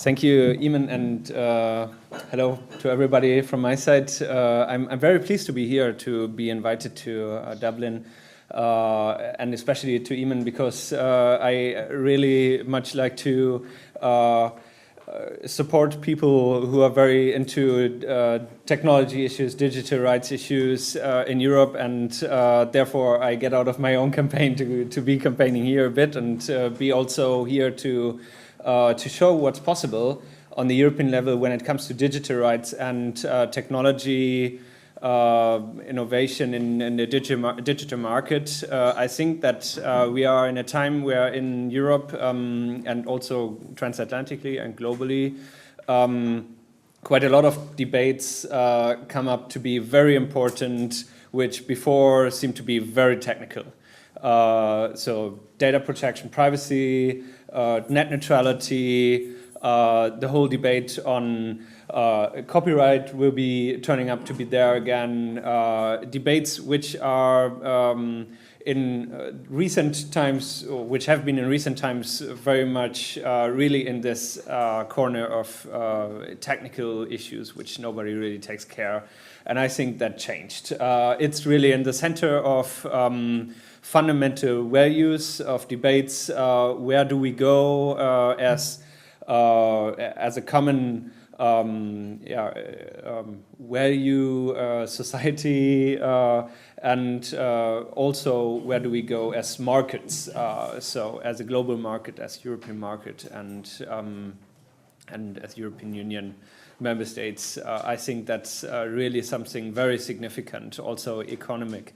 Thank you, Eamon, and hello to everybody from my side. I'm very pleased to be here, to be invited to Dublin, and especially to Eamon, because I really much like to support people who are very into technology issues, digital rights issues in Europe, and therefore I get out of my own campaign to be campaigning here a bit and be also here to show what's possible on the European level when it comes to digital rights and technology innovation in the digital market. I think that we are in a time where in Europe and also transatlantically and globally, quite a lot of debates come up to be very important, which before seemed to be very technical. So data protection, privacy, net neutrality, the whole debate on copyright will be turning up to be there again. Debates which are in recent times, or which have been in recent times, very much really in this corner of technical issues which nobody really takes care. And I think that changed. It's really in the center of fundamental values of debates. Where do we go as a common value society, and also where do we go as markets? So as a global market, as European market, and as European Union member states, I think that's really something very significant, also economic.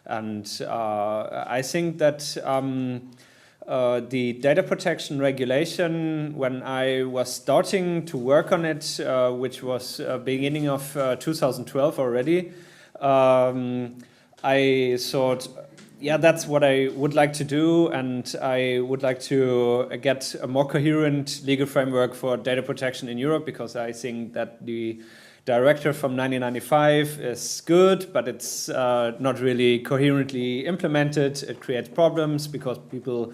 And I think that the data protection regulation, when I was starting to work on it, which was beginning of 2012 already, I thought, yeah, that's what I would like to do, and I would like to get a more coherent legal framework for data protection in Europe, because I think that the directive from 1995 is good, but it's not really coherently implemented. It creates problems because people,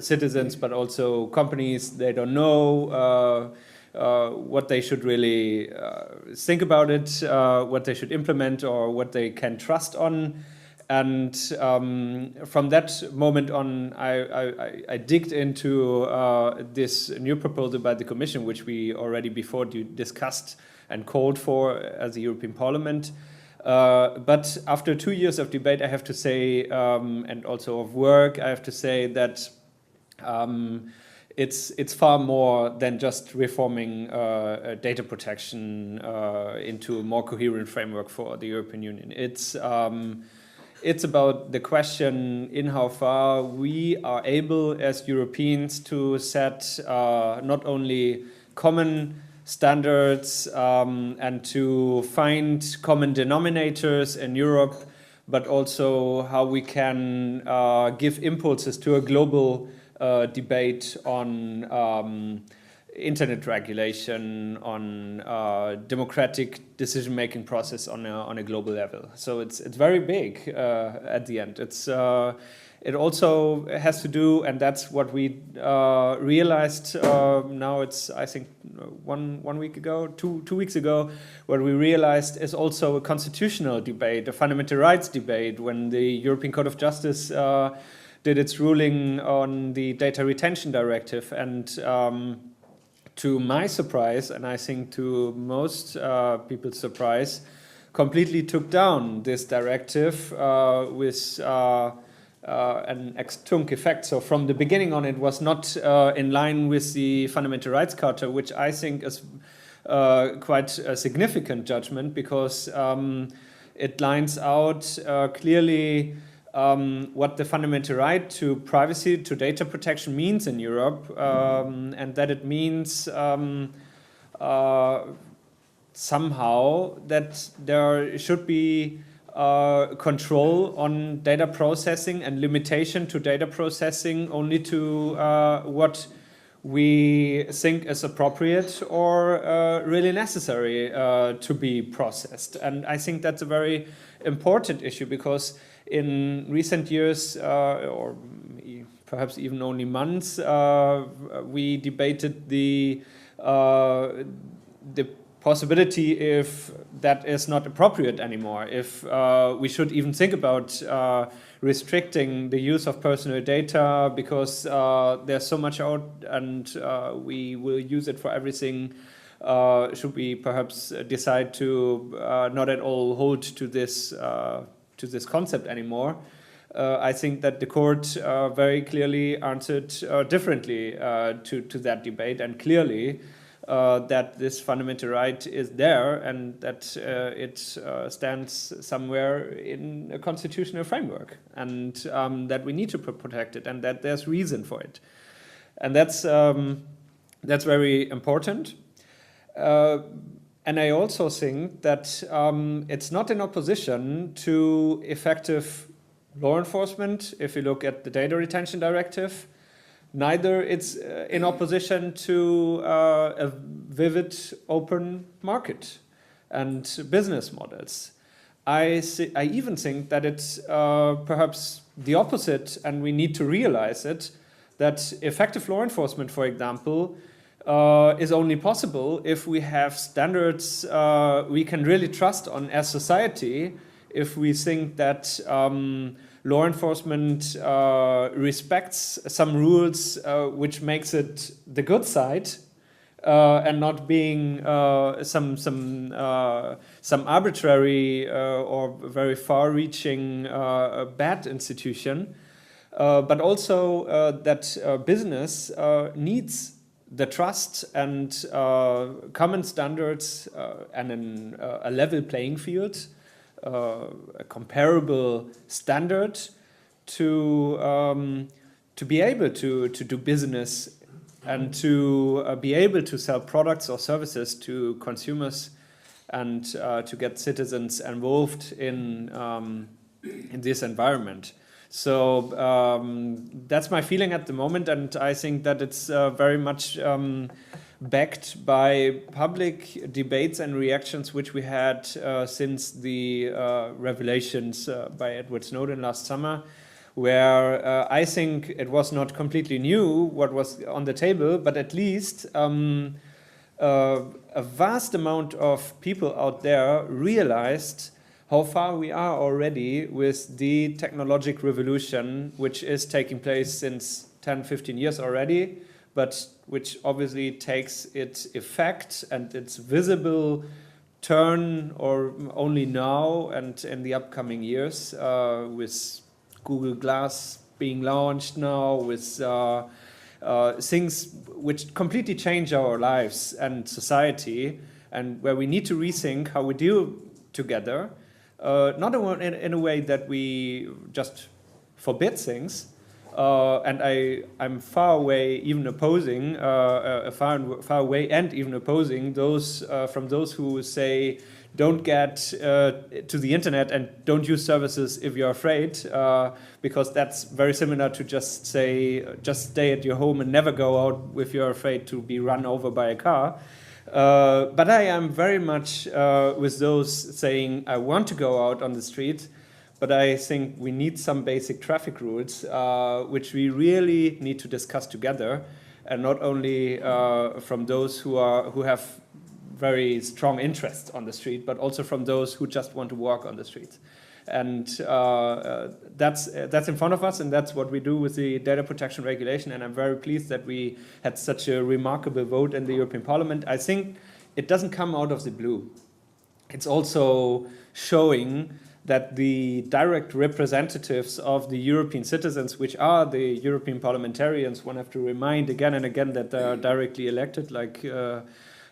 citizens, but also companies, they don't know what they should really think about it, what they should implement, or what they can trust on. And from that moment on, I digged into this new proposal by the Commission, which we already before discussed and called for as the European Parliament. But after 2 years of debate, I have to say, and also of work, I have to say that it's far more than just reforming data protection into a more coherent framework for the European Union. It's about the question in how far we are able as Europeans to set not only common standards and to find common denominators in Europe, but also how we can give impulses to a global debate on internet regulation, on democratic decision-making process on a global level. So it's very big at the end. It also has to do, and that's what we realized now. It's, I think, one week ago, two weeks ago, what we realized is also a constitutional debate, a fundamental rights debate, when the European Court of Justice did its ruling on the Data Retention Directive. And to my surprise, and I think to most people's surprise, completely took down this directive with an ex tunc effect. So from the beginning on, it was not in line with the Fundamental Rights Charter, which I think is quite a significant judgment, because it lines out clearly what the fundamental right to privacy, to data protection means in Europe, and that it means somehow that there should be control on data processing and limitation to data processing only to what we think is appropriate or really necessary to be processed. And I think that's a very important issue, because in recent years, or perhaps even only months, we debated the possibility if that is not appropriate anymore, if we should even think about restricting the use of personal data because there's so much out and we will use it for everything. Should we perhaps decide to not at all hold to this concept anymore? I think that the court very clearly answered differently to that debate, and clearly that this fundamental right is there and that it stands somewhere in a constitutional framework, and that we need to protect it, and that there's reason for it, and that's very important. And I also think that it's not in opposition to effective law enforcement. If you look at the data retention directive, neither it's in opposition to a vivid open market and business models. I even think that it's perhaps the opposite, and we need to realize it, that effective law enforcement, for example, is only possible if we have standards we can really trust on as society, if we think that law enforcement respects some rules which makes it the good side and not being some arbitrary or very far-reaching bad institution, but also that business needs the trust and common standards and a level playing field, a comparable standard to be able to do business and to be able to sell products or services to consumers and to get citizens involved in this environment. So that's my feeling at the moment, and I think that it's very much backed by public debates and reactions which we had since the revelations by Edward Snowden last summer, where I think it was not completely new what was on the table, but at least a vast amount of people out there realized how far we are already with the technological revolution, which is taking place since 10, 15 years already, but which obviously takes its effect and its visible turn or only now and in the upcoming years, with Google Glass being launched now, with things which completely change our lives and society, and where we need to rethink how we deal together. Not in a way that we just forbid things, and I'm far away even opposing, far away and even opposing those from those who say don't get to the internet and don't use services if you're afraid, because that's very similar to just say just stay at your home and never go out if you're afraid to be run over by a car. But I am very much with those saying I want to go out on the street, but I think we need some basic traffic rules which we really need to discuss together, and not only from those who have very strong interests on the street, but also from those who just want to walk on the street. And that's in front of us, and that's what we do with the data protection regulation. And I'm very pleased that we had such a remarkable vote in the European Parliament. I think it doesn't come out of the blue. It's also showing that the direct representatives of the European citizens, which are the European parliamentarians, one have to remind again and again that they are directly elected, like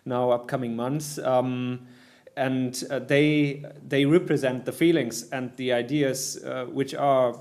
now upcoming months, and they represent the feelings and the ideas which are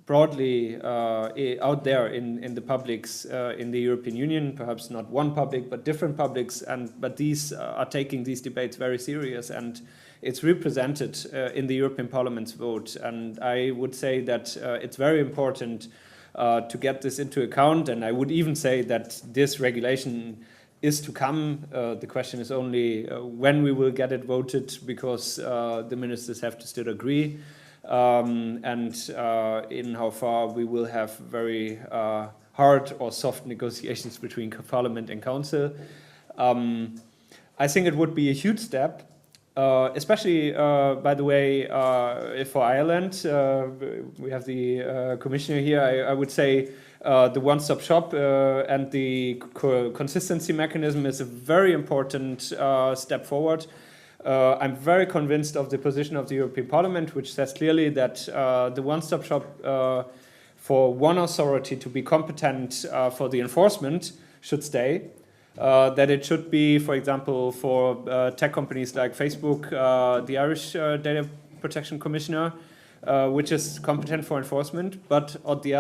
broadly out there in the publics in the European Union, perhaps not one public, but different publics, but these are taking these debates very serious, and it's represented in the European Parliament's vote. And I would say that it's very important to get this into account, and I would even say that this regulation is to come. The question is only when we will get it voted, because the ministers have to still agree. and in how far we will have very hard or soft negotiations between Parliament and Council. I think it would be a huge step, especially, by the way, for Ireland. We have the commissioner here. I would say the one-stop shop and the consistency mechanism is a very important step forward. I'm very convinced of the position of the European Parliament, which says clearly that the one-stop shop for one authority to be competent for the enforcement should stay. That it should be, for example, for tech companies like Facebook, the Irish Data Protection Commissioner, which is competent for enforcement. But at the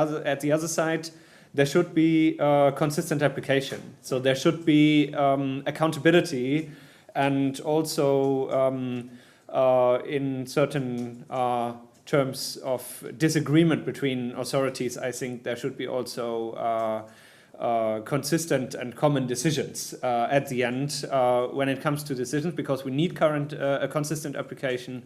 other side, there should be consistent application. So there should be accountability, and also in certain terms of disagreement between authorities, I think there should be also consistent and common decisions at the end when it comes to decisions, because we need a consistent application.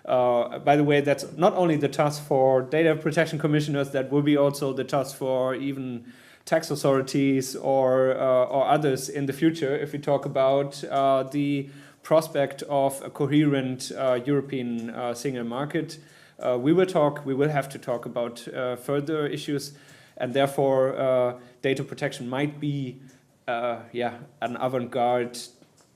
By the way, that's not only the task for data protection commissioners, that will be also the task for even tax authorities or others in the future, if we talk about the prospect of a coherent European single market. We will have to talk about further issues, and therefore data protection might be an avant-garde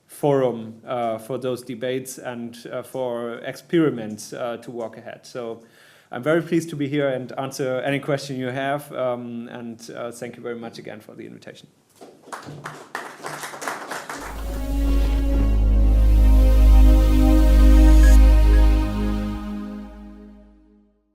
forum for those debates and for experiments to walk ahead. So I'm very pleased to be here and answer any question you have, and thank you very much again for the invitation.